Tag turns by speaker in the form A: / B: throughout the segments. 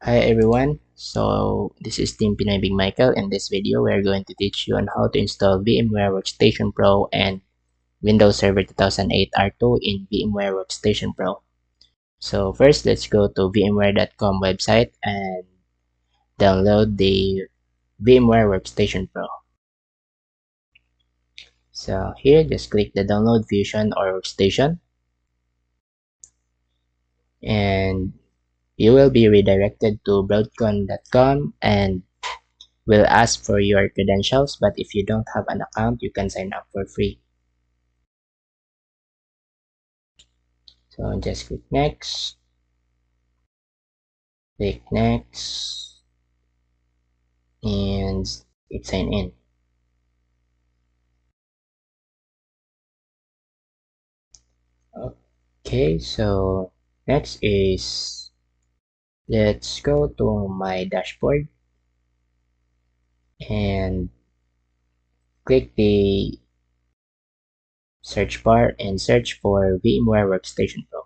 A: Hi everyone, so this is Team Pinoy Big Michael. In this video, we are going to teach you on how to install VMware Workstation Pro and Windows Server 2008 R2 in VMware Workstation Pro. So first, let's go to vmware.com website and download the VMware Workstation Pro. So here, just click the download Fusion or Workstation and you will be redirected to broadcom.com and will ask for your credentials, but if you don't have an account, you can sign up for free. So just click next, and click sign in. Okay, so next is let's go to my dashboard and click the search bar and search for VMware Workstation Pro.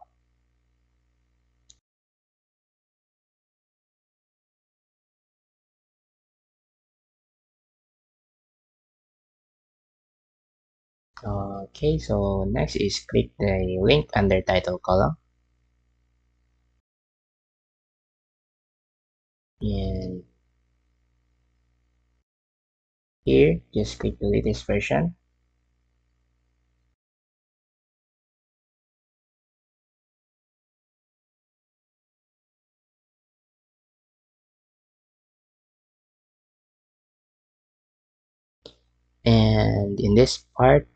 A: Okay, so next is click the link under title column and here just click the latest version and in this part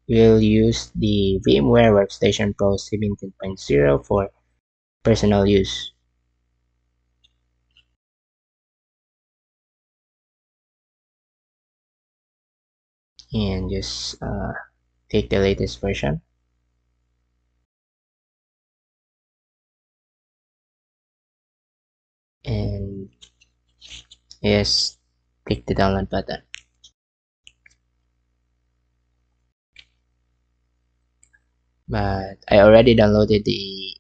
A: we'll use the VMware Workstation Pro 17.0 for personal use. And just take the latest version. And yes, click the download button. But I already downloaded the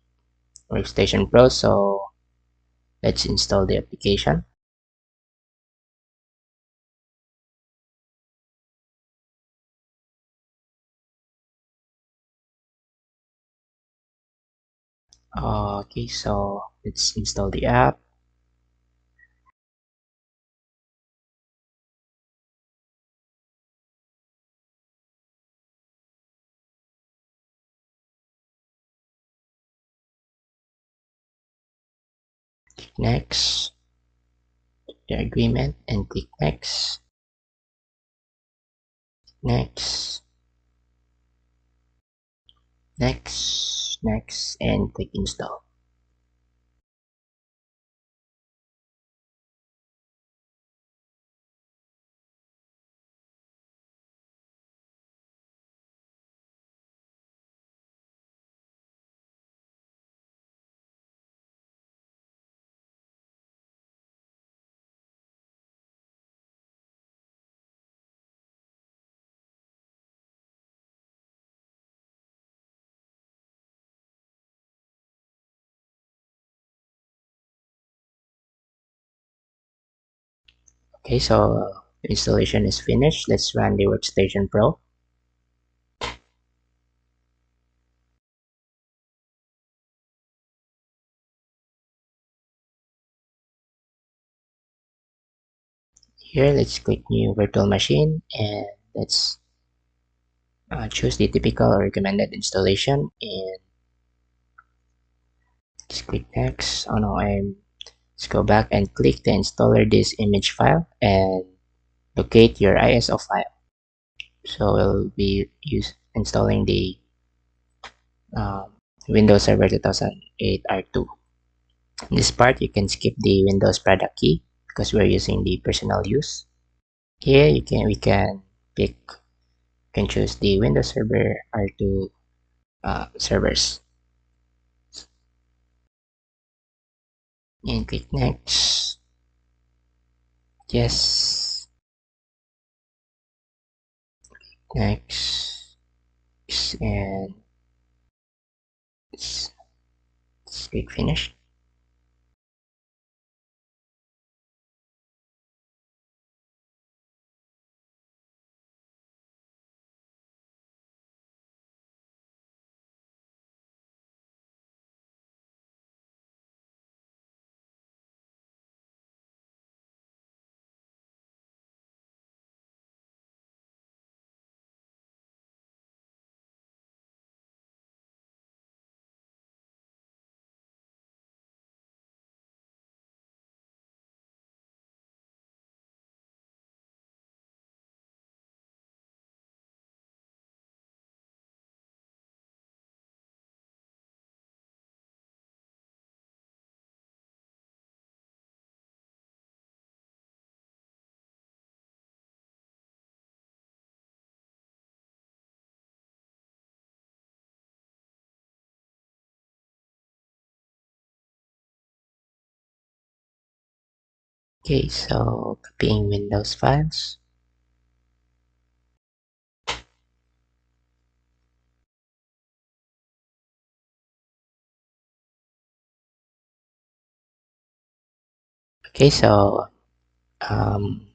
A: Workstation Pro, so let's install the application. Okay, so let's install the app. Click next, the agreement, and click next, next, next, and click install. Okay, so installation is finished. Let's run the Workstation Pro. Here, let's click new virtual machine and let's choose the typical or recommended installation and just click next. Oh no, let's go back and click the installer this image file and locate your ISO file. So we'll be installing the um, Windows Server 2008 R2. In this part, you can skip the Windows product key because we're using the personal use. Here, we can choose the Windows Server R2 servers and click next. Yes, next, and let's click finish. Okay, so copying Windows files. Okay, so um,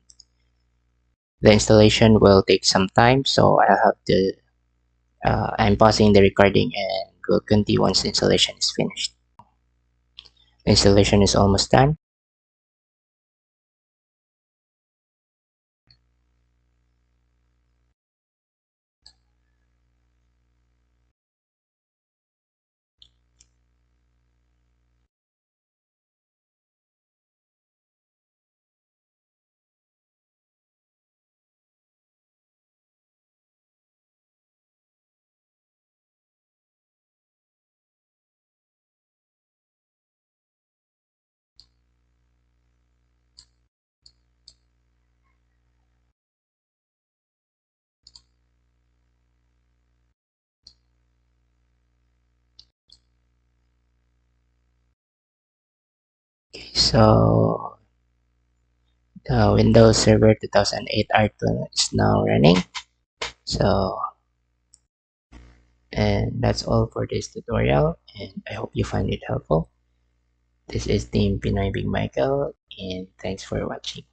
A: the installation will take some time, so I'll have to I'm pausing the recording and will continue once the installation is finished. The installation is almost done. Okay, so the Windows Server 2008 R2 is now running. So, and that's all for this tutorial, and I hope you find it helpful. This is Team Pinoy Big Michael, and thanks for watching.